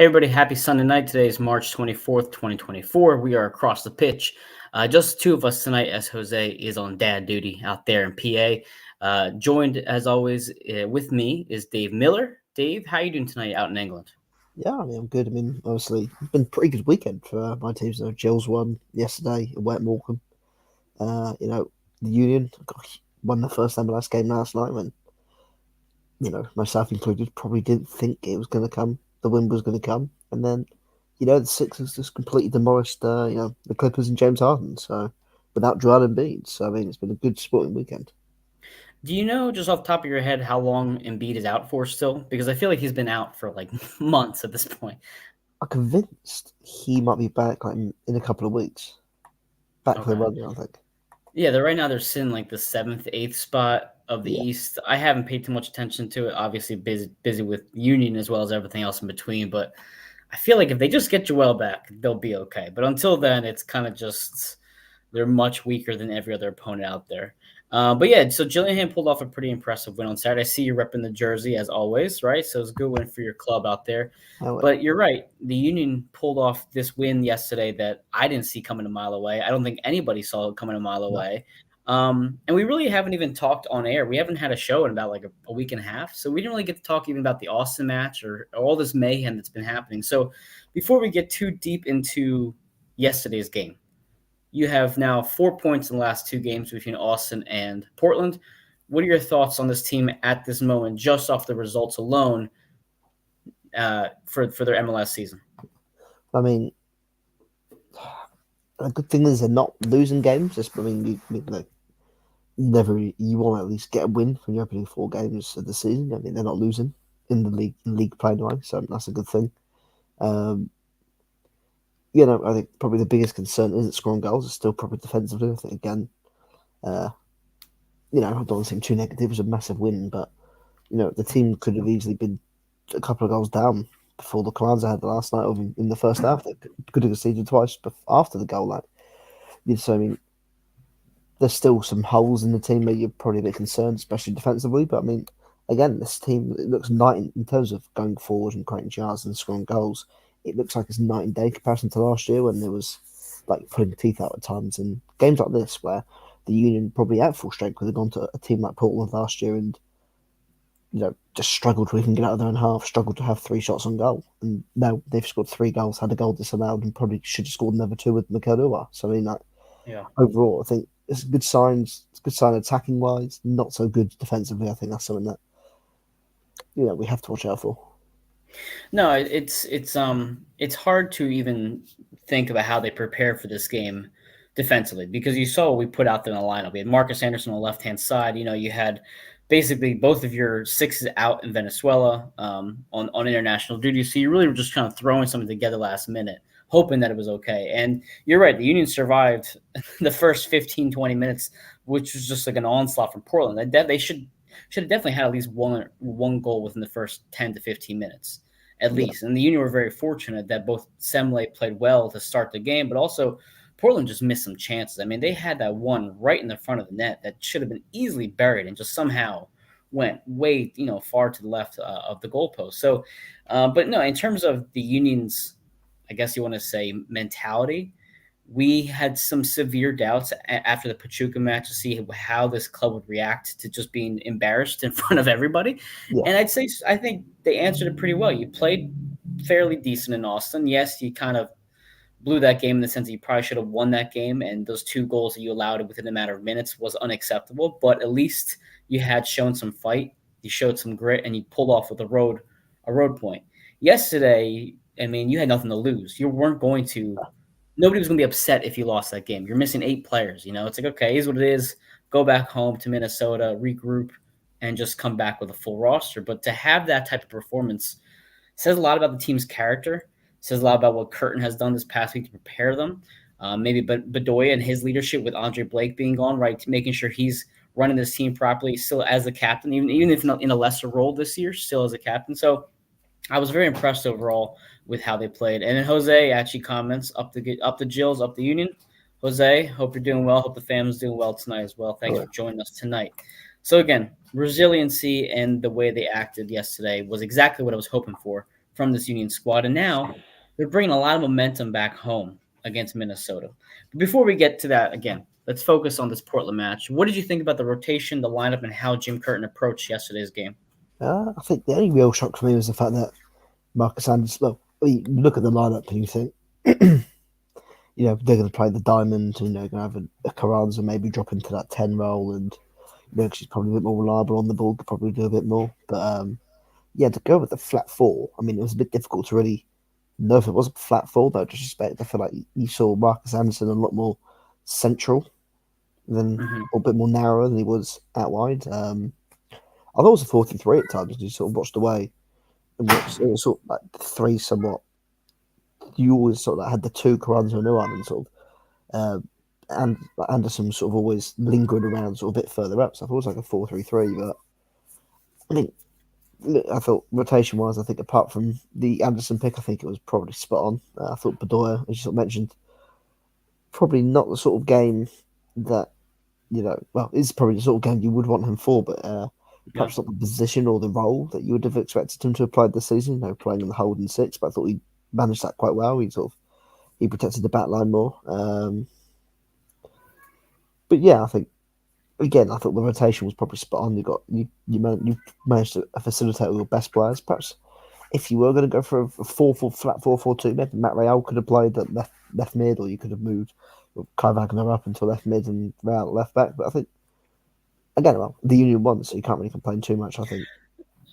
Hey everybody, happy Sunday night. Today is March 24th, 2024. We are across the pitch. Just two of us tonight as Jose is on dad duty out there in PA. Joined as always with me is Dave Miller. Dave, how you doing tonight out in England? Yeah, I'm good. Obviously, it's been a pretty good weekend for my teams. Gills won yesterday away at Morecambe. The Union won the first MLS game last night when, myself included, probably didn't think it was going to come. The win was going to come. And then, the Sixers just completely demolished, the Clippers and James Harden. So, without Joel Embiid. So, it's been a good sporting weekend. Do you know just off the top of your head how long Embiid is out for still? Because I feel like he's been out for like months at this point. I'm convinced he might be back in a couple of weeks. Back for the Okay. run, I think. Yeah, right now they're sitting like the seventh, eighth spot of the Yeah. East. I haven't paid too much attention to it. Obviously, busy with Union as well as everything else in between. But I feel like if they just get Joel back, they'll be okay. But until then, it's kind of just they're much weaker than every other opponent out there. But yeah, so Gillingham pulled off a pretty impressive win on Saturday. I see you repping the jersey as always, right? So it's a good win for your club out there. How But you're right. The Union pulled off this win yesterday that I didn't see coming a mile away. I don't think anybody saw it coming a mile no. away. And we really haven't even talked on air. We haven't had a show in about like a week and a half. So we didn't really get to talk even about the Austin match or all this mayhem that's been happening. So before we get too deep into yesterday's game, you have now 4 points in the last two games between Austin and Portland. What are your thoughts on this team at this moment, just off the results alone, for their MLS season? I mean, a good thing is they're not losing games. You want to at least get a win from your opening four games of the season. They're not losing in the league play anyway, so that's a good thing. Um, I think probably the biggest concern isn't scoring goals. It's still probably defensively. I think again, uh, I don't want to seem too negative. It was a massive win, but the team could have easily been a couple of goals down before the Commands had the last night, or in the first half. They could have conceded twice after the goal line. So there's still some holes in the team where you're probably a bit concerned, especially defensively. But again, this team, it looks night in terms of going forward and creating chances and scoring goals. It looks like it's night and day comparison to last year when there was like pulling teeth out at times. And games like this where the Union probably at full strength could have gone to a team like Portland last year and just struggled to even get out of their own half, struggled to have three shots on goal. And now they've scored three goals, had a goal disallowed, and probably should have scored another two with Mikel. So Yeah. overall, I think it's a good sign. It's a good sign attacking wise, not so good defensively. I think that's something that we have to watch out for. No, it's hard to even think about how they prepare for this game defensively because you saw what we put out there in the lineup. We had Marcus Anderson on the left hand side. You had basically both of your sixes out in Venezuela on international duty. So you really were just kind of throwing something together last minute, hoping that it was okay. And you're right, the Union survived the first 15, 20 minutes, which was just like an onslaught from Portland. They should have definitely had at least one goal within the first 10 to 15 minutes, at Yeah, least. And the Union were very fortunate that both Semle played well to start the game, but also Portland just missed some chances. I mean, they had that one right in the front of the net that should have been easily buried and just somehow went way, far to the left of the goalpost. So, but no, in terms of the Union's, I guess you want to say, mentality, we had some severe doubts after the Pachuca match to see how this club would react to just being embarrassed in front of everybody. yeah, And I think they answered it pretty well. You played fairly decent in Austin. Yes, you kind of blew that game in the sense that you probably should have won that game, and those two goals that you allowed within a matter of minutes was unacceptable. But at least you had shown some fight, you showed some grit, and you pulled off with a road point. Yesterday, I mean, you had nothing to lose. You weren't going to nobody was going to be upset if you lost that game. You're missing 8 players. It's like, okay, here's what it is. Go back home to Minnesota, regroup, and just come back with a full roster. But to have that type of performance says a lot about the team's character, says a lot about what Curtin has done this past week to prepare them. Maybe Bedoya and his leadership with Andre Blake being gone, right, making sure he's running this team properly, still as the captain, even if in a lesser role this year, still as a captain. So I was very impressed overall with how they played. And then Jose actually comments up the Jills, up the Union. Jose, hope you're doing well. Hope the family's doing well tonight as well. Thanks yeah. for joining us tonight. So again, resiliency and the way they acted yesterday was exactly what I was hoping for from this Union squad, and now they're bringing a lot of momentum back home against Minnesota. But before we get to that, again, let's focus on this Portland match. What did you think about the rotation, the lineup, and how Jim Curtin approached yesterday's game? I think the only real shock for me was the fact that Marcus Anderson. Well, you look at the lineup and you think, they're going to play the diamond. Going to have a Carranza maybe drop into that 10 role, and she's probably a bit more reliable on the ball, could probably do a bit more. But to go with the flat four, I mean, it was a bit difficult to really know if it was a flat four. But disrespect, I feel like you saw Marcus Anderson a lot more central than Mm-hmm. or a bit more narrow than he was out wide. I thought it was a 43 at times. You sort of watched away and watched it was sort of like three somewhat. You always sort of had the two Carranza and Uwan and sort of and Anderson sort of always lingering around sort of a bit further up. So I thought it was like a 4-3-3. But I mean, I thought rotation wise, I think apart from the Anderson pick, I think it was probably spot on. I thought Bedoya, as you sort of mentioned, probably not the sort of game that it's probably the sort of game you would want him for, but Yeah. perhaps not the position or the role that you would have expected him to apply this season. Playing in the holding six, but I thought he managed that quite well. He protected the back line more. But yeah, I think again, I thought the rotation was probably spot on. You managed to facilitate all your best players. Perhaps if you were going to go for a flat 4-4-2, maybe Matt Real could have played at left mid, or you could have moved Kai Wagner up into left mid and Real at left back. But I think again, well, the Union won, so you can't really complain too much. I think.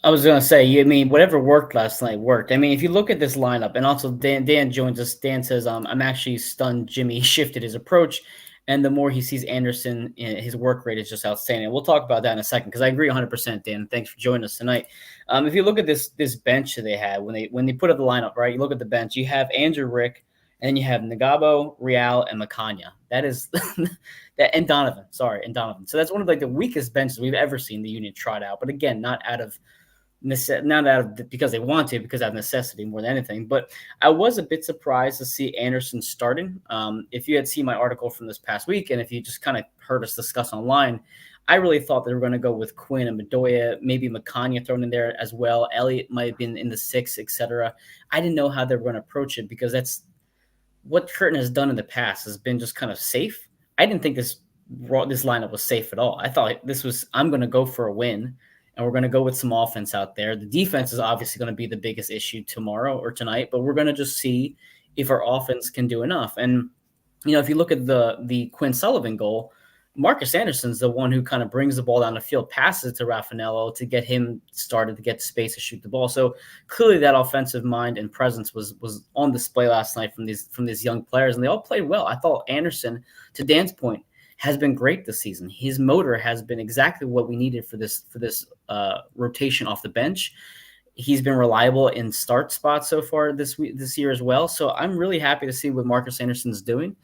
I was gonna say, I mean, whatever worked last night worked. I mean, if you look at this lineup, and also Dan joins us. Dan says, "I'm actually stunned. Jimmy shifted his approach, and the more he sees Anderson, his work rate is just outstanding." We'll talk about that in a second because I agree 100%, Dan. Thanks for joining us tonight. If you look at this bench that they had when they put up the lineup, right? You look at the bench. You have Andrew Rick, and then you have Ngabo, Real, and Macania. That is that and Donovan. Sorry, and Donovan. So that's one of like the weakest benches we've ever seen the Union trot out. But again, not out of not out of because they want to, because out of necessity more than anything. But I was a bit surprised to see Anderson starting. If you had seen my article from this past week, and if you just kind of heard us discuss online, I really thought they were going to go with Quinn and Bedoya, maybe Macania thrown in there as well. Elliott might have been in the six, etc. I didn't know how they were going to approach it because that's what Curtin has done in the past has been just kind of safe. I didn't think this lineup was safe at all. I thought this was I'm going to go for a win, and we're going to go with some offense out there. The defense is obviously going to be the biggest issue tomorrow or tonight, but we're going to just see if our offense can do enough. And if you look at the Quinn Sullivan goal, Marcus Anderson's the one who kind of brings the ball down the field, passes to Raffanello to get him started to get space to shoot the ball. So clearly that offensive mind and presence was on display last night from these young players, and they all played well. I thought Anderson, to Dan's point, has been great this season. His motor has been exactly what we needed for this rotation off the bench. He's been reliable in start spots so far this year as well. So I'm really happy to see what Marcus Anderson's doing.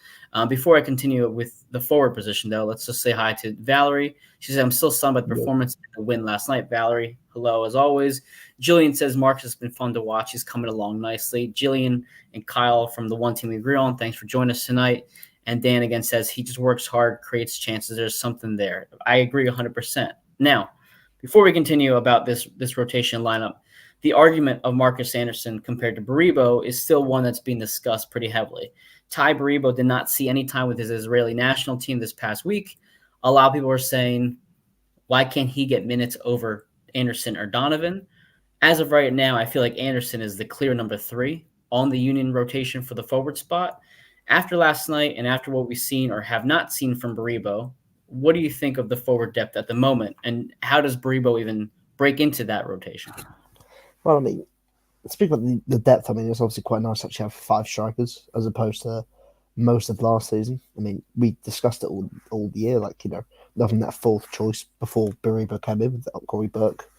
Before I continue with the forward position, though, let's just say hi to Valerie. She said, "I'm still stunned by the performance and the win last night." Valerie, hello as always. Jillian says, "Marcus has been fun to watch. He's coming along nicely." Jillian and Kyle from the One Team We Agree On, thanks for joining us tonight. And Dan again says, "He just works hard, creates chances. There's something there." I agree 100%. Now, before we continue about this rotation lineup, the argument of Marcus Anderson compared to Baribo is still one that's being discussed pretty heavily. Ty Baribo did not see any time with his Israeli national team this past week. A lot of people are saying, why can't he get minutes over Anderson or Donovan? As of right now, I feel like Anderson is the clear number 3 on the Union rotation for the forward spot. After last night and after what we've seen or have not seen from Baribo, what do you think of the forward depth at the moment? And how does Baribo even break into that rotation? Well, I mean, speaking about the depth, I mean, it's obviously quite nice to actually have 5 strikers as opposed to most of last season. I mean, we discussed it all year, having that 4th choice before Baribo came in with Corey Burke.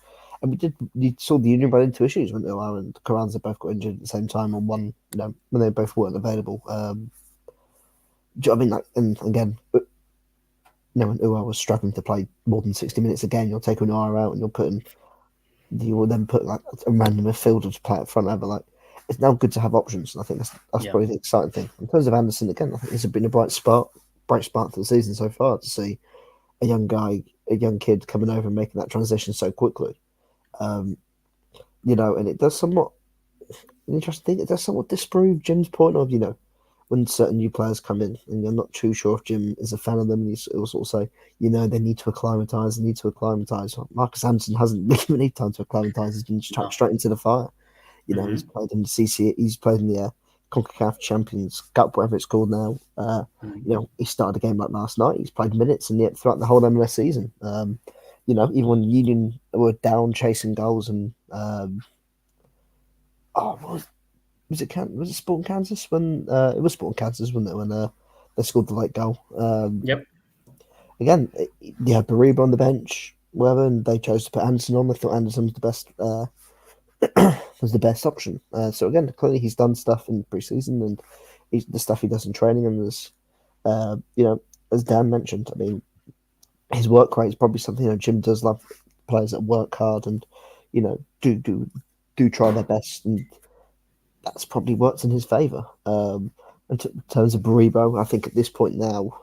And you saw the Union run into issues when Uwa and Carranza both got injured at the same time on one, when they both weren't available. Do you know what I mean? And again, when Uwa was struggling to play more than 60 minutes a game, you're taking Uwa out and you will then put like a random midfielder to play up front over. It's now good to have options, and I think that's probably the exciting thing. In terms of Anderson, again, I think this has been a bright spot for the season so far to see a young kid coming over and making that transition so quickly. And it does somewhat an interesting thing. It does somewhat disprove Jim's point of, when certain new players come in and you're not too sure if Jim is a fan of them, and he'll sort of say, they need to acclimatise, they need to acclimatise. Marcus Anderson hasn't really had any time to acclimatise. He's been No. straight into the fire. He's Mm-hmm. played in the he's played in the CONCACAF Champions Cup, whatever it's called now. Mm-hmm. He started a game like last night. He's played minutes and yet throughout the whole MLS season. Even when Union were down chasing goals and what was it? Was it Sporting Kansas when it was Sporting Kansas, wasn't it? When they scored the late goal. Yep. Again, you had Bariba on the bench, whatever, and they chose to put Anderson on. They thought Anderson was the best. Was the best option. So again, clearly he's done stuff in preseason and the stuff he does in training. And there's, as Dan mentioned, I mean, his work rate is probably something. Jim does love players that work hard and do try their best, and that's probably worked in his favour. In terms of Baribo, I think at this point now,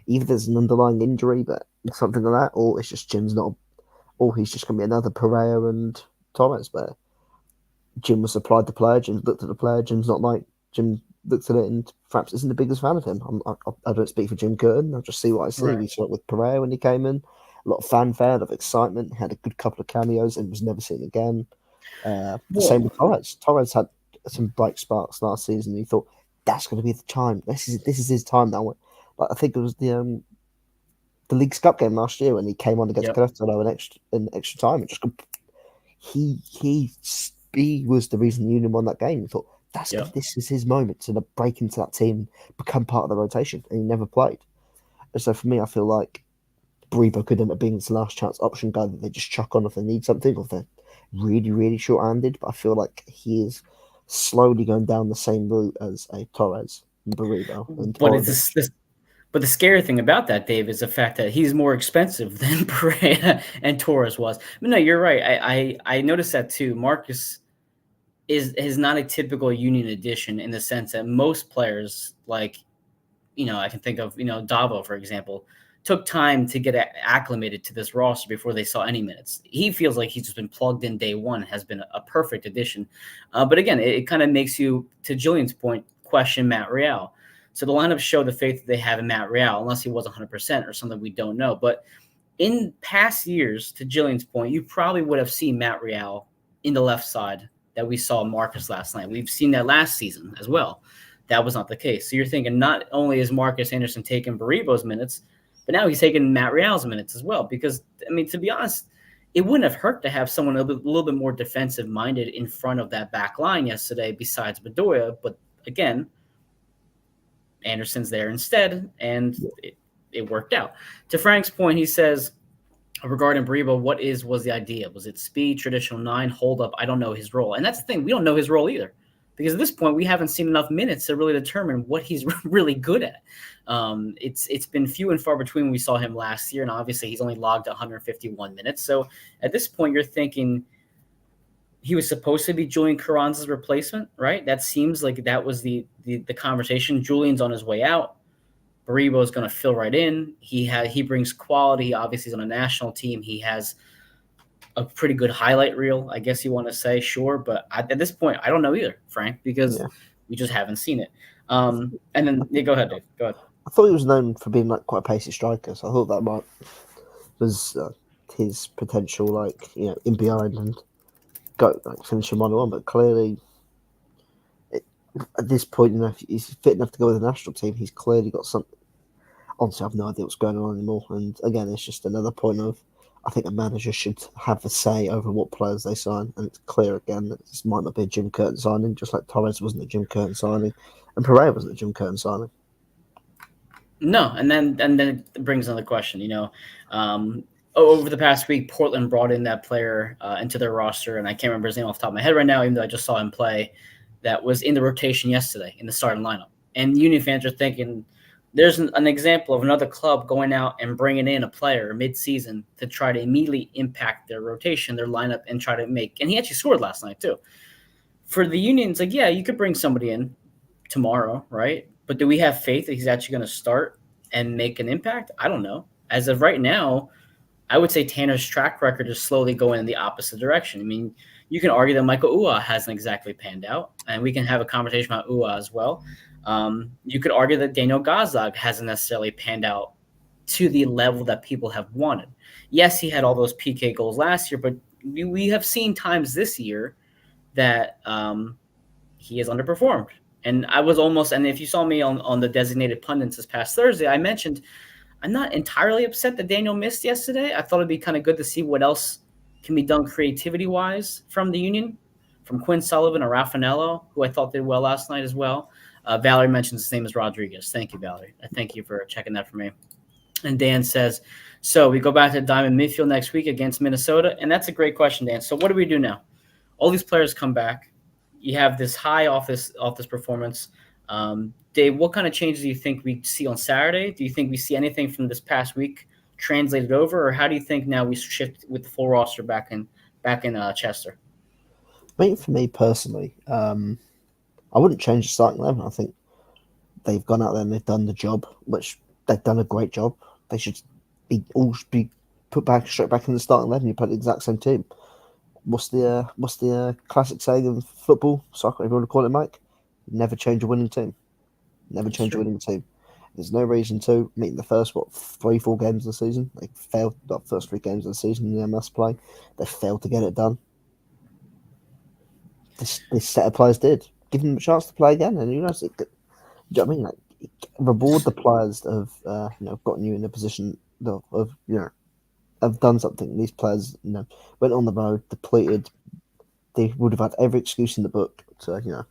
either there's an underlying injury, but something like that, or it's just Jim's not, or he's just going to be another Pereira and Torres player. Jim was supplied the player. Jim looked at the player. Jim's not like Jim looked at it and perhaps isn't the biggest fan of him. I don't speak for Jim Curtin. I just see what I see. Right. We saw it with Pereira when he came in. A lot of fanfare, a lot of excitement. Had a good couple of cameos and was never seen again. The same with Torres. Torres had some bright sparks last season. He thought that's going to be the time. This is his time now. Like, I think it was the League's Cup game last year when he came on against Yep. Querétaro in extra time and just he was the reason Union won that game. He thought this is his moment to break into that team, become part of the rotation, and he never played. And so for me, I feel like Baribo could end up being his last chance option guy that they just chuck on if they need something, or if they're really, really short-handed. But I feel like he is slowly going down the same route as a Torres and Baribo and But Borovic. but the scary thing about that, Dave, is the fact that he's more expensive than Pereira and Torres was. But no, you're right. I noticed that too. Marcus is not a typical Union addition in the sense that most players, like, I can think of, Davo, for example, took time to get acclimated to this roster before they saw any minutes. He feels like he's just been plugged in day one, has been a perfect addition. But again, it kind of makes you, to Julian's point, question Matt Real. So the lineups show the faith that they have in Matt Real, unless he was 100% or something we don't know. But in past years, to Jillian's point, you probably would have seen Matt Real in the left side that we saw Marcus last night. We've seen that last season as well. That was not the case. So you're thinking not only is Marcus Anderson taking Baribo's minutes, but now he's taking Matt Real's minutes as well. Because, I mean, to be honest, it wouldn't have hurt to have someone a little bit more defensive minded in front of that back line yesterday besides Bedoya. But again, Anderson's there instead, and it worked out. To Frank's point, he says, regarding Baribo, what was the idea? Was it speed, traditional 9, hold up? I don't know his role. And that's the thing. We don't know his role either. Because at this point, we haven't seen enough minutes to really determine what he's really good at. It's been few and far between when we saw him last year, and obviously he's only logged 151 minutes. So at this point, you're thinking he was supposed to be Julian Carranza's replacement, right? That seems like that was the conversation. Julian's on his way out. Baribo is going to fill right in. He brings quality. Obviously, he's on a national team. He has a pretty good highlight reel, I guess you want to say, sure. But at this point, I don't know either, Frank, because we just haven't seen it. And then go ahead, Dave. Go ahead. I thought he was known for being like quite a pacey striker, so I thought that was his potential, like in behind and go like finishing 1-1. But clearly, at this point, if he's fit enough to go with the national team, he's clearly got some. Honestly, I have no idea what's going on anymore. And again, it's just another point of I think a manager should have a say over what players they sign. And it's clear again that this might not be a Jim Curtin signing, just like Torres wasn't a Jim Curtin signing, and Pereira wasn't a Jim Curtin signing. No, and then it brings another question. Over the past week, Portland brought in that player into their roster, and I can't remember his name off the top of my head right now, even though I just saw him play. That was in the rotation yesterday in the starting lineup. And Union fans are thinking there's an example of another club going out and bringing in a player mid-season to try to immediately impact their rotation, their lineup, and try to make – and he actually scored last night too. For the Union, it's like, yeah, you could bring somebody in tomorrow, right? But do we have faith that he's actually going to start and make an impact? I don't know. As of right now, I would say Tanner's track record is slowly going in the opposite direction. I mean, You can argue that Michael Ua hasn't exactly panned out, and we can have a conversation about Ua as well. You could argue that Daniel Gazdag hasn't necessarily panned out to the level that people have wanted. Yes, he had all those PK goals last year, but we have seen times this year that he has underperformed. And I was almost, and if you saw me on the designated pundits this past Thursday, I mentioned I'm not entirely upset that Daniel missed yesterday. I thought it'd be kind of good to see what else can be done creativity wise from the Union, from Quinn Sullivan or Raffanello, who I thought did well last night as well. Valerie mentions his name is Rodriguez. Thank you, Valerie. I thank you for checking that for me. And Dan says, so we go back to Diamond midfield next week against Minnesota. And that's a great question, Dan. So what do we do now? All these players come back. You have this high off this performance. Dave, what kind of changes do you think we see on Saturday? Do you think we see anything from this past week translated over, or how do you think now we shift with the full roster back in Chester? I mean, for me personally, I wouldn't change the starting 11. I think they've gone out there and they've done the job, which they've done a great job. They should be put back straight back in the starting 11. You play the exact same team. What's the classic saying in football, soccer, whatever you want to call it, Mike? Never change a winning team. Never That's change a true. winning team. There's no reason to. I mean, the first 3-4 games of the season, they failed. The first 3 games of the season in the MS play, they failed to get it done. This set of players did give them a chance to play again, and do you know what I mean? Like, reward the players that have gotten you in a position of have done something. These players went on the road, depleted. They would have had every excuse in the book to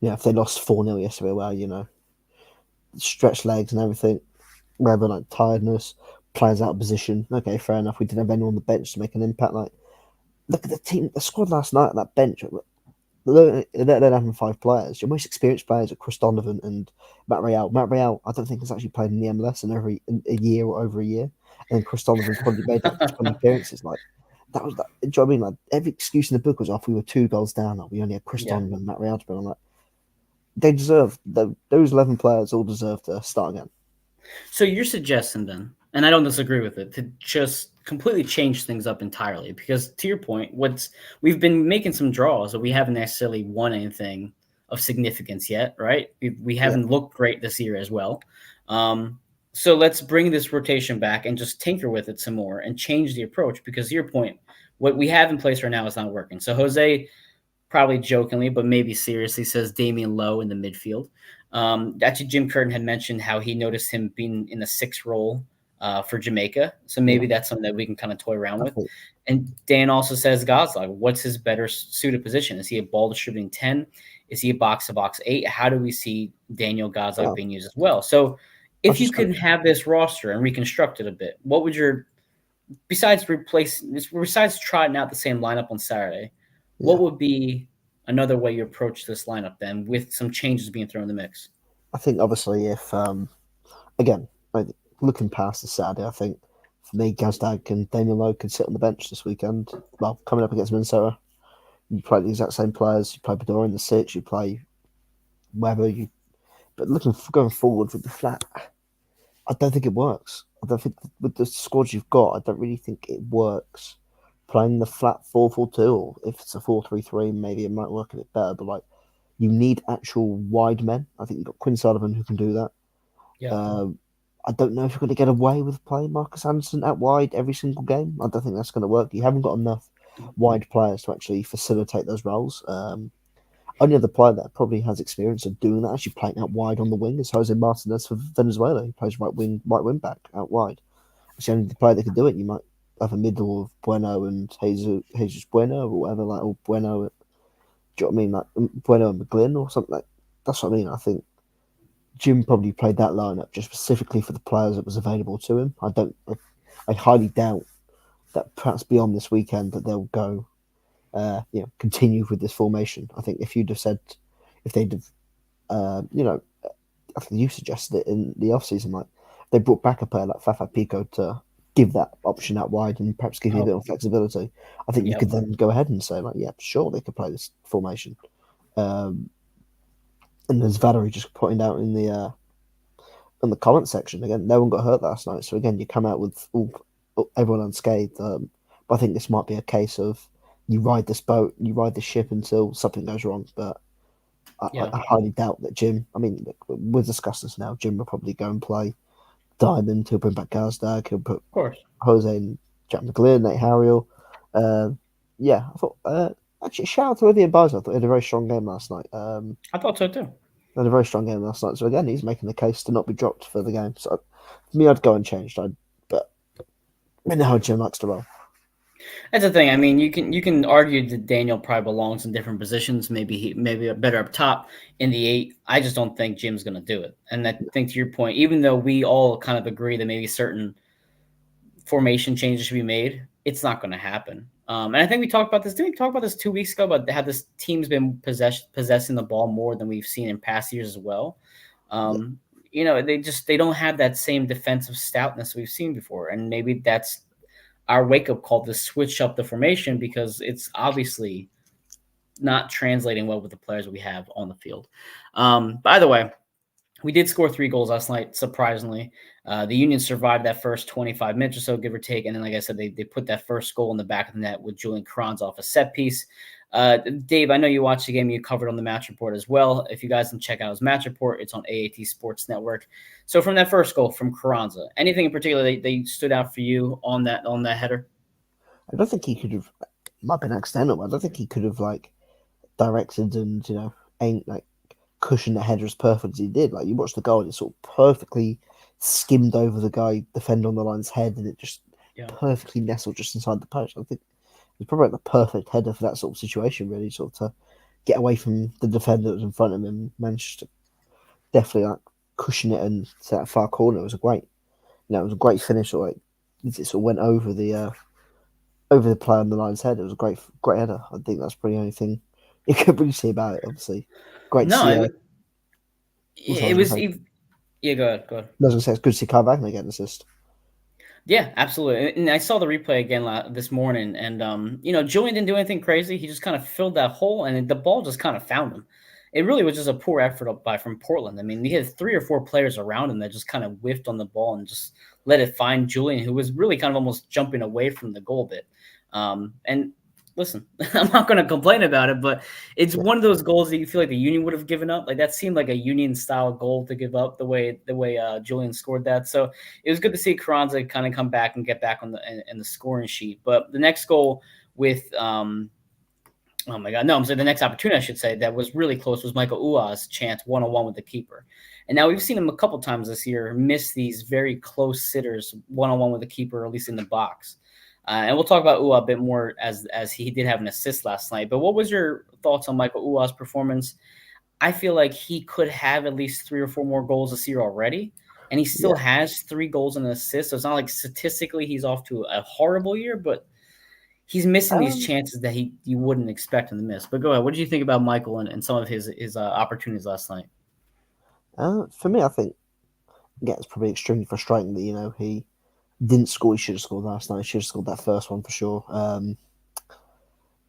if they lost 4-0 yesterday, well, stretched legs and everything, whether like tiredness, players out of position. Okay, fair enough. We didn't have anyone on the bench to make an impact. Like, look at the squad last night at that bench. They're having 5 players. Your most experienced players are Chris Donovan and Matt Real. Matt Real, I don't think has actually played in the MLS in a year or over a year. And Chris Donovan's probably made like 20 appearances. Like, that was that. Do you know what I mean? Like, every excuse in the book was off. We were 2 goals down. Like, we only had Chris Yeah. Donovan and Matt Real to be on. Like, they deserve those 11 players all deserve to start again. So you're suggesting then, and I don't disagree with it, to just completely change things up entirely. Because to your point, we've been making some draws, but we haven't necessarily won anything of significance yet, right? We Yeah, haven't looked great this year as well. So let's bring this rotation back and just tinker with it some more and change the approach. Because to your point, what we have in place right now is not working. So Jose, probably jokingly, but maybe seriously, says Damian Lowe in the midfield. Actually, Jim Curtin had mentioned how he noticed him being in the 6 role for Jamaica. So yeah. maybe that's something that we can kind of toy around I with. think And Dan also says Gosling, what's his better suited position? Is he a ball distributing 10? Is he a box to box 8? How do we see Daniel Gosling well, being used as well? So I've if you just got could have this roster and reconstruct it a bit, what would your besides trotting out the same lineup on Saturday, yeah. what would be another way you approach this lineup then with some changes being thrown in the mix? I think obviously if again, like, looking past the Saturday, I think for me, Gazdag and Damian Lowe could sit on the bench this weekend. Well, coming up against Minnesota, you play the exact same players. You play Bedore in the 6. You play wherever you. But going forward with the flat, I don't think it works. I don't think with the squads you've got, I don't really think it works. Playing the flat 4-4-2, or if it's a 4-3-3, maybe it might work a bit better. But like, you need actual wide men. I think you've got Quinn Sullivan who can do that. Yeah. Um, I don't know if you're going to get away with playing Marcus Anderson out wide every single game. I don't think that's going to work. You haven't got enough wide players to actually facilitate those roles. Only other player that probably has experience of doing that, actually playing out wide on the wing, is Jose Martinez for Venezuela. He plays right wing back out wide. It's the only player that can do it. You might have a middle of Bueno and Jesus Bueno or whatever, like, or Bueno. Do you know what I mean? Like Bueno and McGlynn or something like. That's what I mean. I think Jim probably played that lineup just specifically for the players that was available to him. I highly doubt that perhaps beyond this weekend that they'll go, continue with this formation. I think if you'd have said, if they'd have, I think you suggested it in the off season, like they brought back a player like Fafa Pico to give that option out wide and perhaps give you a bit Oh, of flexibility. I think you yep. could then go ahead and say, like, yeah, sure, they could play this formation. Um, and as Valerie just pointed out in the comment section, again, no one got hurt last night. So, again, you come out with everyone unscathed. But I think this might be a case of, they need to actually facilitate those roles. Only other player that probably has experience of doing that, actually playing out wide, and perhaps giving you a bit of flexibility. I think you could then go ahead and say, like, yeah, sure, they could play this formation. you ride this boat, you ride the ship until something goes wrong. But Yeah, I highly doubt that Jim. I mean, look, we're discussing this now. Jim will probably go and play Diamond. He'll bring back Gazdag. He'll put of course. Jose and Jack McGlynn, Nate Harriel. Uh, yeah, I thought. Actually, shout out to Olivia Barnes. I thought he had a very strong game last night. I thought so too. Had a very strong game last night. So again, he's making the case to not be dropped for the game. So for me, I'd go unchanged. But I know how Jim likes to roll. That's the thing. I mean, you can argue that Daniel probably belongs in different positions. Maybe a better up top in the eight. I just don't think Jim's going to do it. And I think to your point, even though we all kind of agree that maybe certain formation changes should be made, it's not going to happen. And I think we talked about this. Didn't we talk about this 2 weeks ago about how this team's been possessing the ball more than we've seen in past years as well? Yeah, Um, they don't have that same defensive stoutness we've seen before, and maybe that's our wake up call to switch up the formation because it's obviously not translating well with the players we have on the field. By the way, we did score 3 goals last night, surprisingly. The Union survived that first 25 minutes or so, give or take. And then, like I said, they put that first goal in the back of the net with Julian Kranz off a set piece. Dave, I know you watched the game. You covered on the match report as well. If you guys can check out his match report, it's on AAT Sports Network. So from that first goal from Carranza, anything in particular they stood out for you on that header? I don't think he could have. Might have been accidental. But I don't think he could have like directed and aimed like cushioned the header as perfect as he did. Like you watch the goal, and it sort of perfectly skimmed over the guy defender on the line's head, and it just Yeah. perfectly nestled just inside the post. I think it was probably like the perfect header for that sort of situation, really, sort of to get away from the defender that was in front of him and managed to definitely like cushion it and to that far corner. It was a great, it was a great finish. Or like it sort of went over the player on the line's head. It was a great header. I think that's probably the only thing you could really say about it. Obviously, great to No, see. Also, I it was going was. to say, Yeah, go ahead. Go ahead. I was going to say it's good to see Kyle Wagner get an assist. Yeah, absolutely. And I saw the replay again this morning, and Julian didn't do anything crazy. He just kind of filled that hole, and the ball just kind of found him. It really was just a poor effort from Portland. I mean, he had 3 or 4 players around him that just kind of whiffed on the ball and just let it find Julian, who was really kind of almost jumping away from the goal bit. And listen, I'm not going to complain about it, but it's Yeah. one of those goals that you feel like the Union would have given up. Like that seemed like a Union style goal to give up the way Julian scored that. So it was good to see Carranza kind of come back and get back on the scoring sheet. But the next goal with oh my God, no, I'm saying the next opportunity I should say that was really close was Michael Ua's chance 1-on-1 with the keeper. And now we've seen him a couple times this year miss these very close sitters 1-on-1 with the keeper, or at least in the box. And we'll talk about Ua a bit more as he did have an assist last night. But what was your thoughts on Michael Ua's performance? I feel like he could have at least 3 or 4 more goals this year already, and he still Yeah. has 3 goals and an assist. So it's not like statistically he's off to a horrible year, but he's missing these Um, chances that you wouldn't expect him to miss. But go ahead. What did you think about Michael and some of his opportunities last night? for me, I think yeah, it's probably extremely frustrating that he didn't score. He should have scored last night. He should have scored that first one for sure.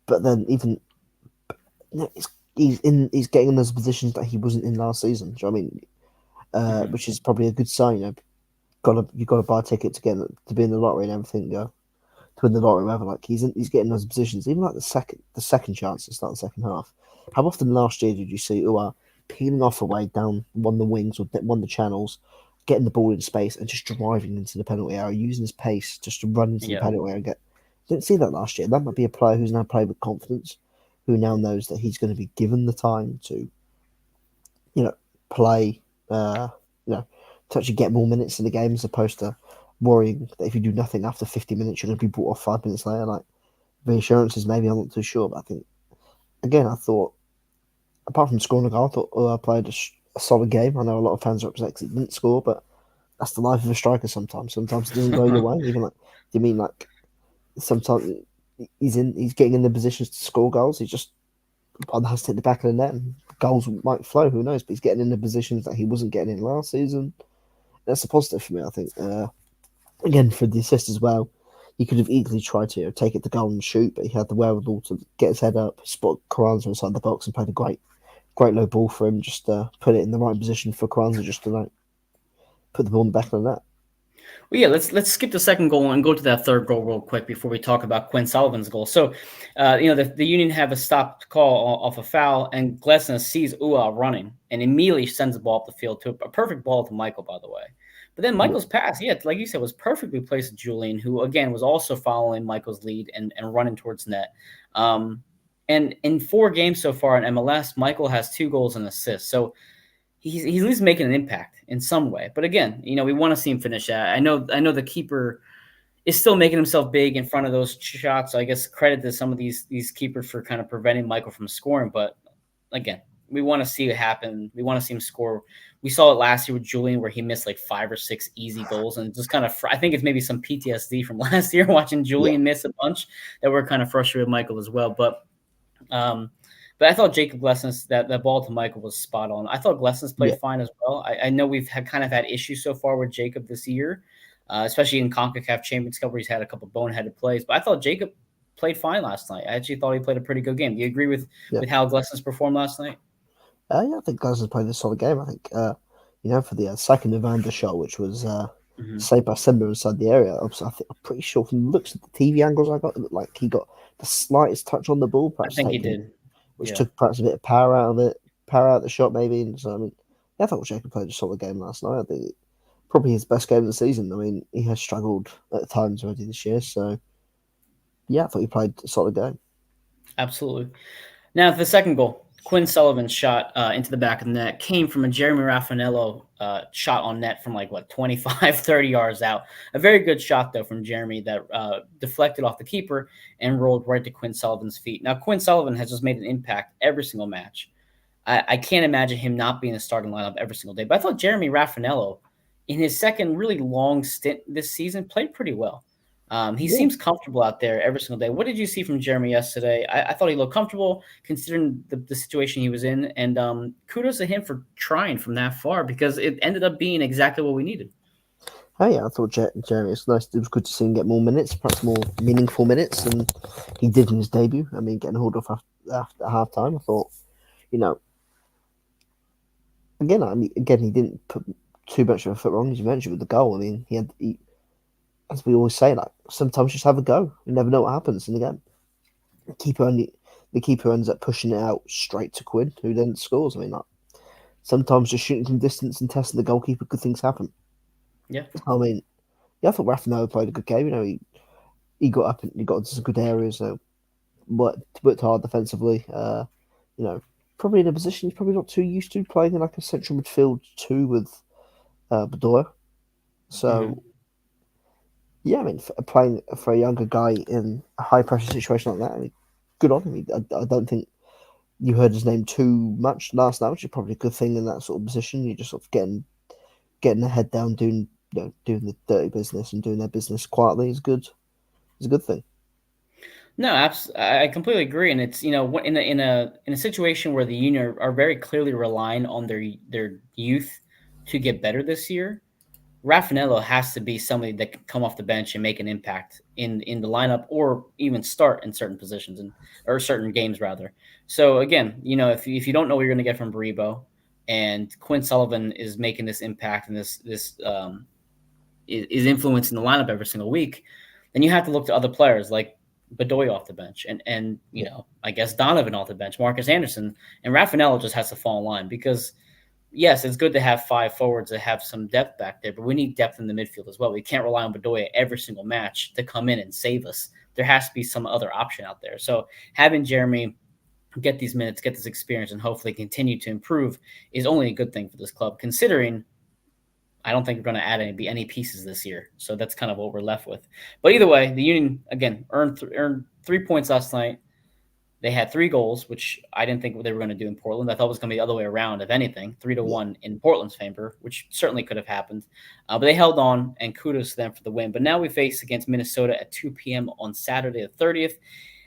But then even he's getting in those positions that he wasn't in last season. Do you know what I mean? Mm-hmm. Which is probably a good sign. You got to buy a ticket to be in the lottery and everything. To win the lottery, whatever. Like he's getting those positions. Even like the second chance to start the second half. How often last year did you see peeling off away down one of the wings or one of the channels, getting the ball in space and just driving into the penalty area, using his pace just to run into the Yeah. penalty area and get. Didn't see that last year. That might be a player who's now played with confidence, who now knows that he's going to be given the time to, you know, play, you know, to actually get more minutes in the game as opposed to worrying that if you do nothing after 50 minutes, you're going to be brought off 5 minutes later. Like reassurances, maybe I'm not too sure, but I think again, I thought apart from scoring a goal, I thought I played a solid game. I know a lot of fans are upset because he didn't score, but that's the life of a striker. Sometimes it doesn't go your way. Even like, do you mean like sometimes he's getting in the positions to score goals? He just has to hit the back of the net and goals might flow. Who knows? But he's getting in the positions that he wasn't getting in last season. That's a positive for me, I think. Again, for the assist as well, he could have easily tried to take it to goal and shoot, but he had the wherewithal to get his head up, spot Carranza inside the box, and played a great low ball for him. Just put it in the right position for Carranza just to like put the ball in the back of the net. Well, yeah, let's skip the second goal and go to that third goal real quick before we talk about Quinn Sullivan's goal. So, the Union have a stopped call off a foul, and Glesnes sees Ua running and immediately sends the ball up the field to a perfect ball to Michael, by the way. But then Yeah, Michael's pass, yeah, like you said, was perfectly placed to Julian, who again was also following Michael's lead and running towards net. And in 4 games so far in MLS, Michael has 2 goals and assists. So he's at least making an impact in some way. But again, we want to see him finish that. I know the keeper is still making himself big in front of those shots. So I guess credit to some of these keepers for kind of preventing Michael from scoring. But again, we want to see it happen. We want to see him score. We saw it last year with Julian where he missed like 5 or 6 easy goals, and just kind of I think it's maybe some PTSD from last year watching yeah, Julian miss a bunch that we're kind of frustrated with Michael as well. Um, but I thought Jacob Glessens, that ball to Michael was spot on. I thought Glessens yeah. played fine as well. I know we've had issues so far with Jacob this year, especially in CONCACAF Champions Cup where he's had a couple boneheaded plays. But I thought Jacob played fine last night. I actually thought he played a pretty good game. Do you agree with Yeah. how Glessens performed last night? Yeah, I think Glasgow played a solid game. I think, for the second Evander shot, which was Mm-hmm. saved by Simba inside the area. I'm pretty sure from the looks at the TV angles I got, it looked like he got the slightest touch on the ball, I perhaps think he taking, did. which Yeah. took perhaps a bit of power out of it, power out of the shot maybe. And so, I mean, yeah, I thought Jacob played a solid game last night. I think probably his best game of the season. I mean, he has struggled at times already this year. So, yeah, I thought he played a solid game. Absolutely. Now, the second goal, Quinn Sullivan's shot into the back of the net came from a Jeremy Raffanello shot on net from 25, 30 yards out. A very good shot, though, from Jeremy that deflected off the keeper and rolled right to Quinn Sullivan's feet. Now, Quinn Sullivan has just made an impact every single match. I can't imagine him not being a starting lineup every single day. But I thought Jeremy Raffanello, in his second really long stint this season, played pretty well. He Yeah, seems comfortable out there every single day. What did you see from Jeremy yesterday? I thought he looked comfortable considering the situation he was in. And kudos to him for trying from that far because it ended up being exactly what we needed. oh yeah, I thought Jeremy. It's nice. It was good to see him get more minutes, perhaps more meaningful minutes, than he did in his debut. I mean, getting hauled off after half time. I thought, you know, again, he didn't put too much of a foot wrong, as you mentioned, with the goal. I mean, as we always say, like sometimes just have a go. You never know what happens in the game. The keeper ends up pushing it out straight to Quinn, who then scores. I mean, like sometimes just shooting from distance and testing the goalkeeper, good things happen. Yeah. I mean, yeah, I thought Rafa played a good game. He got up and he got into some good areas. Worked hard defensively. You know, probably in a position he's probably not too used to playing in like a central midfield two with Bedoya. Mm-hmm. So yeah, I mean, playing for a younger guy in a high pressure situation like that, I mean, good on him. I don't think you heard his name too much last night, which is probably a good thing in that sort of position. You're just sort of getting the head down, doing the dirty business and doing their business quietly is good. It's a good thing. No, I completely agree, and it's in a situation where the Union are very clearly relying on their youth to get better this year. Raffanello has to be somebody that can come off the bench and make an impact in the lineup or even start in certain positions or certain games rather. So again, if you don't know what you're going to get from Baribo and Quinn Sullivan is making this impact and this is influencing the lineup every single week, then you have to look to other players like Bedoya off the bench and Yeah, I guess Donovan off the bench, Marcus Anderson, and Raffanello just has to fall in line because yes, it's good to have 5 forwards that have some depth back there, but we need depth in the midfield as well. We can't rely on Bedoya every single match to come in and save us. There has to be some other option out there. So having Jeremy get these minutes, get this experience, and hopefully continue to improve is only a good thing for this club, considering I don't think we're going to add any pieces this year. So that's kind of what we're left with. But either way, the Union, again, earned 3 points last night. They had 3 goals, which I didn't think they were going to do in Portland. I thought it was going to be the other way around, if anything, 3 to yeah, 1 in Portland's favor, which certainly could have happened. But they held on, and kudos to them for the win. But now we face against Minnesota at 2 p.m. on Saturday the 30th.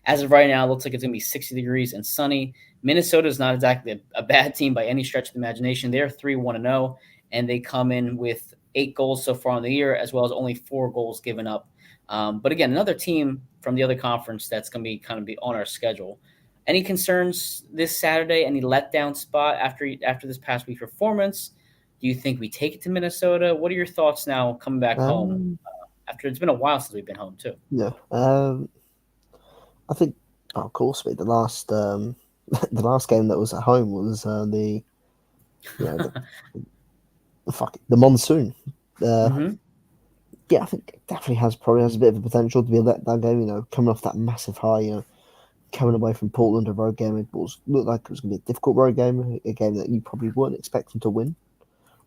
As of right now, it looks like it's going to be 60 degrees and sunny. Minnesota is not exactly a bad team by any stretch of the imagination. They're 3-1-0, and they come in with 8 goals so far in the year, as well as only 4 goals given up. But again, another team from the other conference that's going to be on our schedule. Any concerns this Saturday? Any letdown spot after this past week's performance? Do you think we take it to Minnesota? What are your thoughts now coming back home Um, after it's been a while since we've been home too? yeah. I think, oh, of course, mate, the last the last game that was at home was the you know the monsoon. Uh, Hmm. yeah, I think it definitely has probably has a bit of a potential to be a letdown game. Coming off that massive high. Coming away from Portland, a road game, looked like it was going to be a difficult road game, a game that you probably weren't expecting to win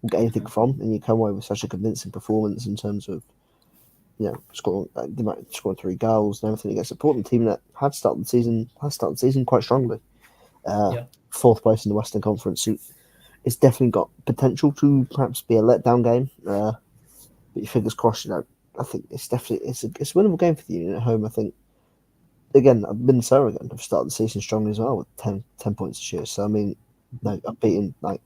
or get anything Hmm. from, and you come away with such a convincing performance in terms of scoring scoring 3 goals and everything against a Portland team that had started the season quite strongly. Uh, Yeah. Fourth place in the Western Conference, so it's definitely got potential to perhaps be a letdown game. But your fingers crossed, I think it's definitely it's a winnable game for the Union at home. I think again, I've been so again. I've started the season strong as well with 10 points this year. So I mean, Hmm. I've beaten like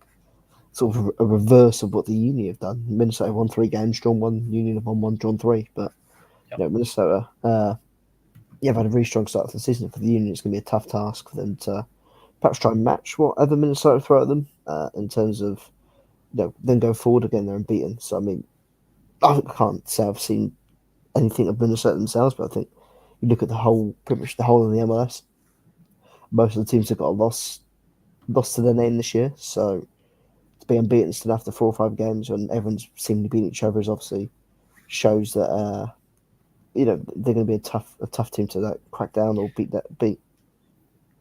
sort of a reverse of what the Union have done. Minnesota won 3 games, drawn one. Union have won one, drawn three. But Yep. Minnesota, yeah, have had a really strong start to the season. For the Union, it's going to be a tough task for them to perhaps try and match whatever Minnesota throw at them in terms of then go forward again. They're unbeaten. So I mean, I can't say I've seen anything of Minnesota themselves, but I think you look at the whole, pretty much the whole of the MLS. Most of the teams have got a lost to their name this year. So to be unbeaten still after 4 or 5 games when everyone's seeming to beat each other is obviously shows that they're going to be a tough team to crack down or beat.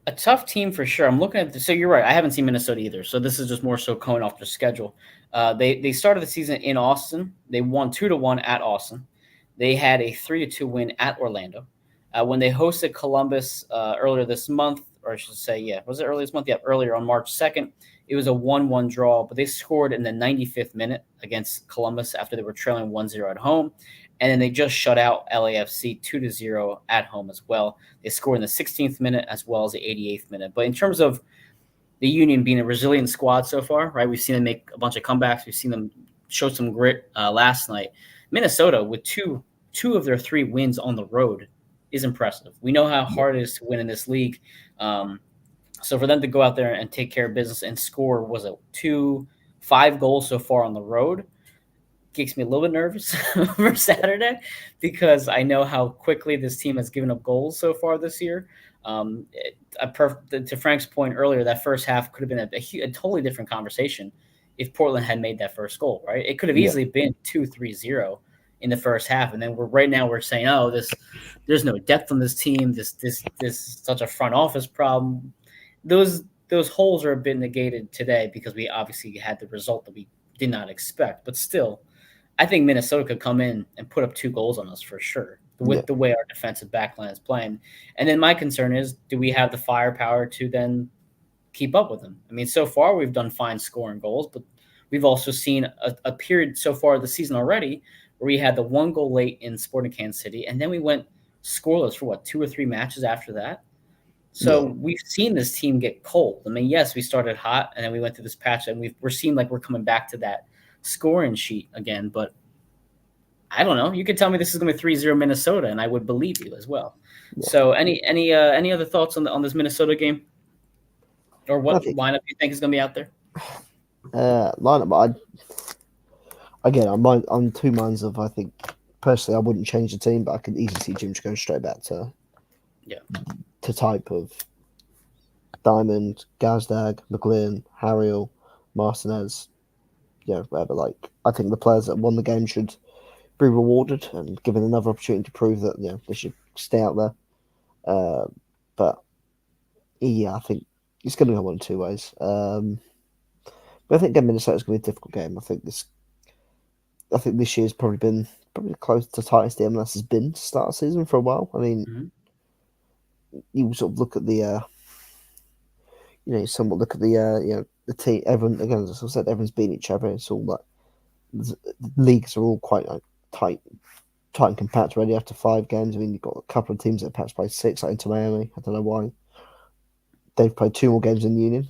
A tough team for sure. I'm looking at so you're right. I haven't seen Minnesota either. So this is just more so going off their schedule. They started the season in Austin. They won 2-1 at Austin. They had a 3-2 win at Orlando. When they hosted Columbus earlier this month, or I should say, yeah, was it earlier this month? Yeah, earlier on March 2nd. It was a 1-1 draw, but they scored in the 95th minute against Columbus after they were trailing 1-0 at home. And then they just shut out LAFC 2-0 at home as well. They scored in the 16th minute as well as the 88th minute. But in terms of the Union being a resilient squad so far, right? We've seen them make a bunch of comebacks. We've seen them show some grit last night. Minnesota with two of their 3 wins on the road is impressive. We know how hard it is to win in this league. So for them to go out there and take care of business and score was a 5 goals so far on the road makes me a little bit nervous for Saturday because I know how quickly this team has given up goals so far this year. To Frank's point earlier, that first half could have been a totally different conversation if Portland had made that first goal, right? It could have Yeah, easily been 2-3-0 in the first half. And then we're saying, oh, there's no depth on this team. This is such a front office problem. Those holes are a bit negated today because we obviously had the result that we did not expect. But still, I think Minnesota could come in and put up 2 goals on us for sure yeah, with the way our defensive backline is playing. And then my concern is, do we have the firepower to then keep up with them? I mean, so far we've done fine scoring goals, but we've also seen a period so far this season already where we had the 1 goal late in Sporting Kansas City, and then we went scoreless for 2 or 3 matches after that. So yeah, we've seen this team get cold. I mean, yes, we started hot, and then we went through this patch, and we're seeing like we're coming back to that scoring sheet again, but I don't know. You could tell me this is going to be 3-0 Minnesota, and I would believe you as well. yeah. So, any other thoughts on this Minnesota game, or I what think lineup you think is going to be out there? lineup. I'm on 2 minds of. I think personally, I wouldn't change the team, but I could easily see Jim just going straight back Yeah. to type of Diamond, Gazdag, McLean, Harriel, Martinez. Whatever. Like I think the players that won the game should be rewarded and given another opportunity to prove that they should stay out there. Uh, but yeah, I think it's going to go one of 2 ways. But I think again, Minnesota's going to be a difficult game. I think this year's probably been close to the tightest the MLS has been to start a season for a while. I mean, Mhm. you sort of look at the you somewhat look at the team. Everyone again, as I said, everyone's beating each other. It's all like the leagues are all quite like tight and compact already after 5 games. I mean, you've got a couple of teams that perhaps played 6, like Inter Miami. I don't know why they've played 2 more games in the Union,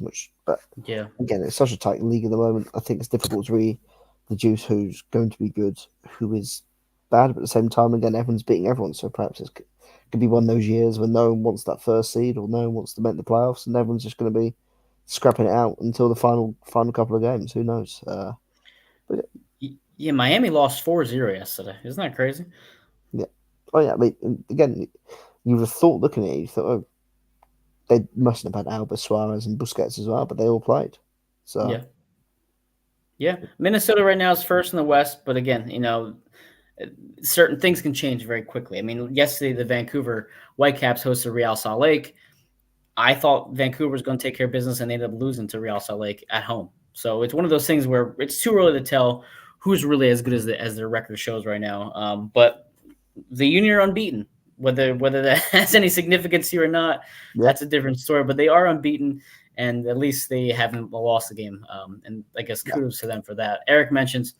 but Yeah. again, it's such a tight league at the moment. I think it's difficult to really deduce who's going to be good, who is bad, but at the same time, again, everyone's beating everyone. So perhaps it could be one of those years when no one wants that first seed or no one wants to make the playoffs, and everyone's just going to be scrapping it out until the final couple of games. Who knows? Yeah, Miami lost 4-0 yesterday. Isn't that crazy? Yeah. Oh yeah. I mean, again, you would have thought looking at it, you thought, oh, they mustn't have had Alba, Suarez, and Busquets as well, but they all played. So Yeah. Yeah. Minnesota right now is first in the West, but again, certain things can change very quickly. I mean, yesterday the Vancouver Whitecaps hosted Real Salt Lake. I thought Vancouver was going to take care of business, and they ended up losing to Real Salt Lake at home. So it's one of those things where it's too early to tell who's really as good as their record shows right now. But the Union are unbeaten. Whether that has any significance here or not, yeah, that's a different story. But they are unbeaten, and at least they haven't lost the game. And I guess yeah, kudos to them for that. Eric mentions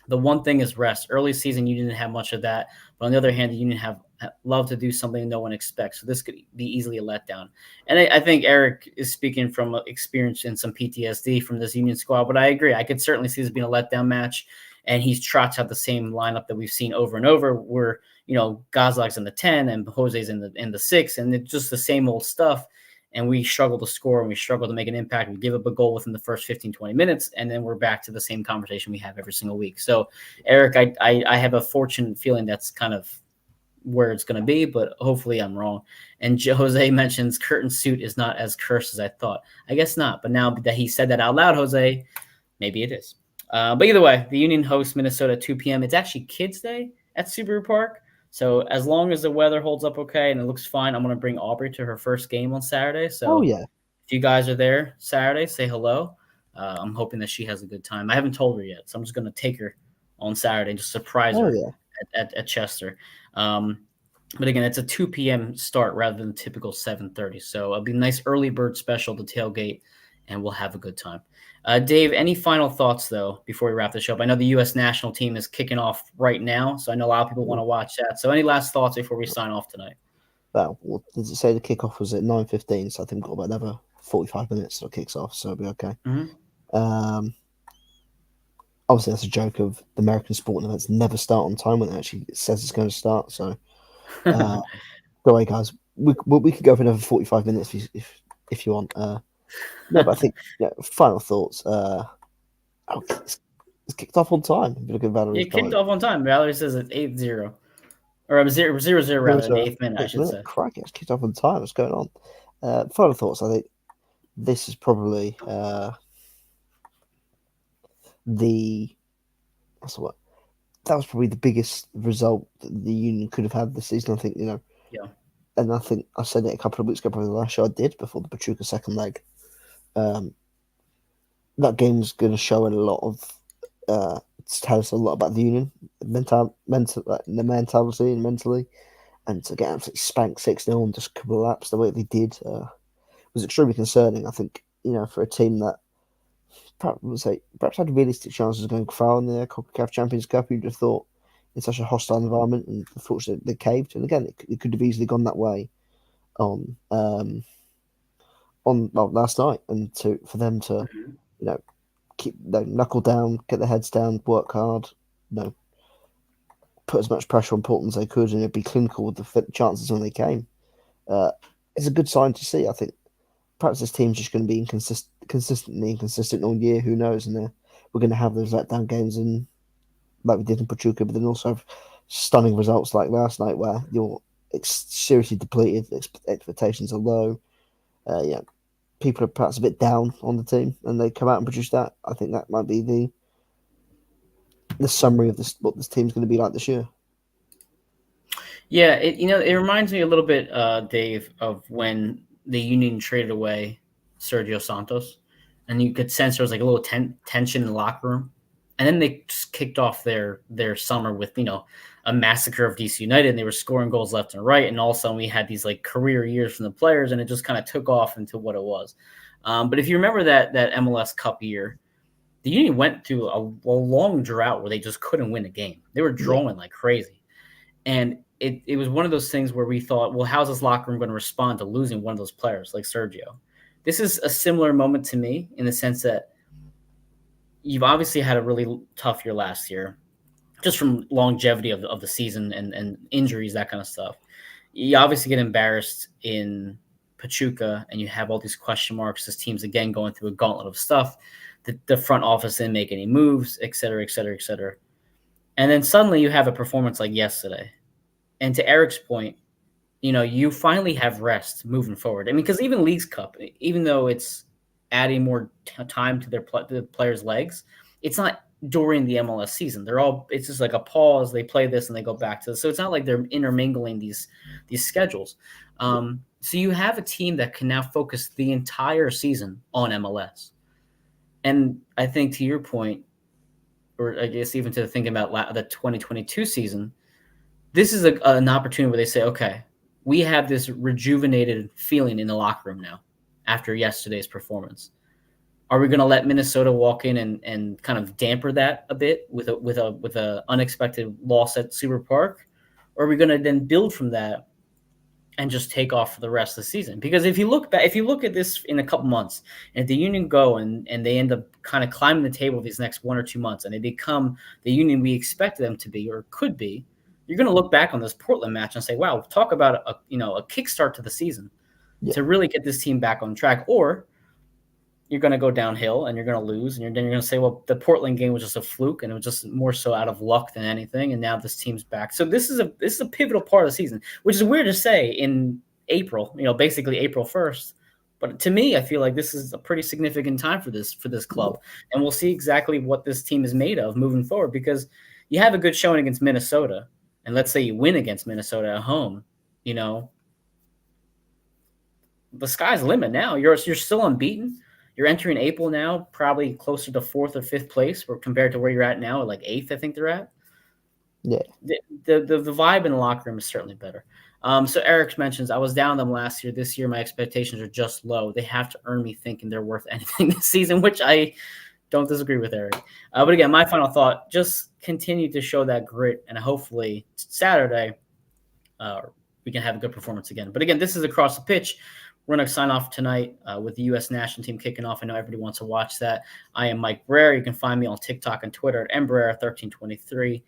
the one thing is rest. Early season, you didn't have much of that, but on the other hand, the Union have love to do something no one expects. So this could be easily a letdown. And I think Eric is speaking from experience and some PTSD from this Union squad. But I agree. I could certainly see this being a letdown match. And he's trots out the same lineup that we've seen over and over, where Gazlag's in the 10 and Jose's in the 6, and it's just the same old stuff. And we struggle to score and we struggle to make an impact. We give up a goal within the first 15, 20 minutes, and then we're back to the same conversation we have every single week. So, Eric, I have a fortunate feeling that's kind of where it's going to be, but hopefully I'm wrong. And Jose mentions Curtin Suit is not as cursed as I thought. I guess not, but now that he said that out loud, Jose, maybe it is. But either way, the Union hosts Minnesota at 2 p.m. It's actually Kids Day at Subaru Park. So as long as the weather holds up okay and it looks fine, I'm going to bring Aubrey to her first game on Saturday. oh So yeah, if you guys are there Saturday, say hello. I'm hoping that she has a good time. I haven't told her yet, so I'm just going to take her on Saturday and just surprise oh her yeah. at Chester. But again, it's a 2 p.m. start rather than the typical 7:30. So it'll be a nice early bird special to tailgate, and we'll have a good time. Dave, any final thoughts, though, before we wrap this up? I know the U.S. national team is kicking off right now, so I know a lot of people want to watch that. So any last thoughts before we sign off tonight? Well, does it say the kickoff was at 9:15? So I think we've got about another 45 minutes till it kicks off, so it'll be okay. Mm-hmm. Um, Obviously that's a joke of the American sporting events never start on time when it actually says it's going to start. So uh, go away, guys. We could go for another 45 minutes if you want. No, but I think final thoughts. It's kicked off on time. If you look at Valerie's It kicked comment. off on time. Valerie says it's 8-0. Or 0-0 There rather, was in the a eighth minute, I eighth should minute. say. Crikey, it's kicked off on time. What's going on? Final thoughts. I think this is probably the what's the word? That was probably the biggest result that the Union could have had this season. I think Yeah. and I think I said it a couple of weeks ago, probably the last show I did before the Pachuca second leg. That game's going to show a lot of tell us a lot about the Union, the mentality and mentally, and to get absolutely spanked 6-0 and just collapse the way they did was extremely concerning. I think for a team that perhaps had realistic chances of going far in the CONCACAF Champions Cup, you'd have thought in such a hostile environment, and unfortunately they caved. And again, it could have easily gone that way on last night, and for them to Mm-hmm. keep knuckle down, get their heads down, work hard, put as much pressure on Portland as they could, and be clinical with the chances when they came. Uh, it's a good sign to see. I think perhaps this team's just going to be consistently inconsistent all year. Who knows? And we're going to have those letdown games in like we did in Pachuca, but then also have stunning results like last night where you're seriously depleted, expectations are low. People are perhaps a bit down on the team, and they come out and produce that. I think that might be the summary of what this team's going to be like this year. Yeah, it reminds me a little bit, Dave, of when the Union traded away Sergio Santos, and you could sense there was like a little tension in the locker room, and then they just kicked off their summer with a massacre of DC United, and they were scoring goals left and right, and all of a sudden we had these like career years from the players, and it just kind of took off into what it was. But if you remember that MLS Cup year, the Union went through a long drought where they just couldn't win a game. They were Yeah, drawing like crazy. And it was one of those things where we thought, well, how's this locker room going to respond to losing one of those players like Sergio? This is a similar moment to me in the sense that you've obviously had a really tough year last year, just from longevity of the season and injuries, that kind of stuff. You obviously get embarrassed in Pachuca, and you have all these question marks. This team's again going through a gauntlet of stuff. The front office didn't make any moves, et cetera, et cetera, et cetera. And then suddenly you have a performance like yesterday. And to Eric's point, you finally have rest moving forward. I mean, because even Leagues Cup, even though it's adding more time to the players' legs, it's not during the MLS season. It's just like a pause. They play this and they go back to this. So it's not like they're intermingling these schedules. So you have a team that can now focus the entire season on MLS. And I think to your point, or I guess even to thinking about the 2022 season, this is an opportunity where they say, okay, we have this rejuvenated feeling in the locker room now after yesterday's performance. Are we going to let Minnesota walk in and kind of damper that a bit with a unexpected loss at Super Park, or are we going to then build from that and just take off for the rest of the season? Because if you look at this in a couple months, and if the Union go and they end up kind of climbing the table these next 1 or 2 months, and they become the Union we expected them to be or could be, you're going to look back on this Portland match and say, "Wow, talk about a kickstart to the season to really get this team back on track." Or you're going to go downhill and you're going to lose, and then you're going to say, "Well, the Portland game was just a fluke, and it was just more so out of luck than anything." And now this team's back. So this is a pivotal part of the season, which is weird to say in April. Basically April 1st. But to me, I feel like this is a pretty significant time for this club, and we'll see exactly what this team is made of moving forward. Because you have a good showing against Minnesota. And let's say you win against Minnesota at home, the sky's the limit now. You're still unbeaten. You're entering April now, probably closer to 4th or 5th place compared to where you're at now, like 8th, I think they're at. Yeah. The vibe in the locker room is certainly better. So Eric mentions, I was down them last year. This year, my expectations are just low. They have to earn me thinking they're worth anything this season, which I don't disagree with Eric. But again, my final thought, just continue to show that grit, and hopefully Saturday we can have a good performance again. But again, this is Across the Pitch. We're going to sign off tonight with the U.S. national team kicking off. I know everybody wants to watch that. I am Mike Brera. You can find me on TikTok and Twitter at mbrera1323.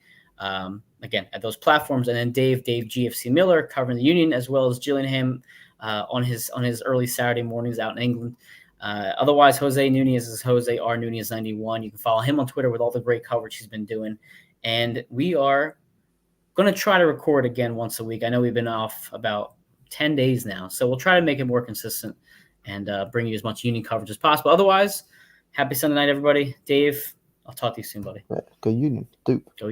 Again, at those platforms. And then Dave GFC Miller covering the Union, as well as Gillingham on his early Saturday mornings out in England. Otherwise, Jose Nunez is Jose R. Nunez 91. You can follow him on Twitter with all the great coverage he's been doing. And we are going to try to record again once a week. I know we've been off about 10 days now, so we'll try to make it more consistent and bring you as much Union coverage as possible. Otherwise, happy Sunday night, everybody. Dave, I'll talk to you soon, buddy. Go Union. Doop. Go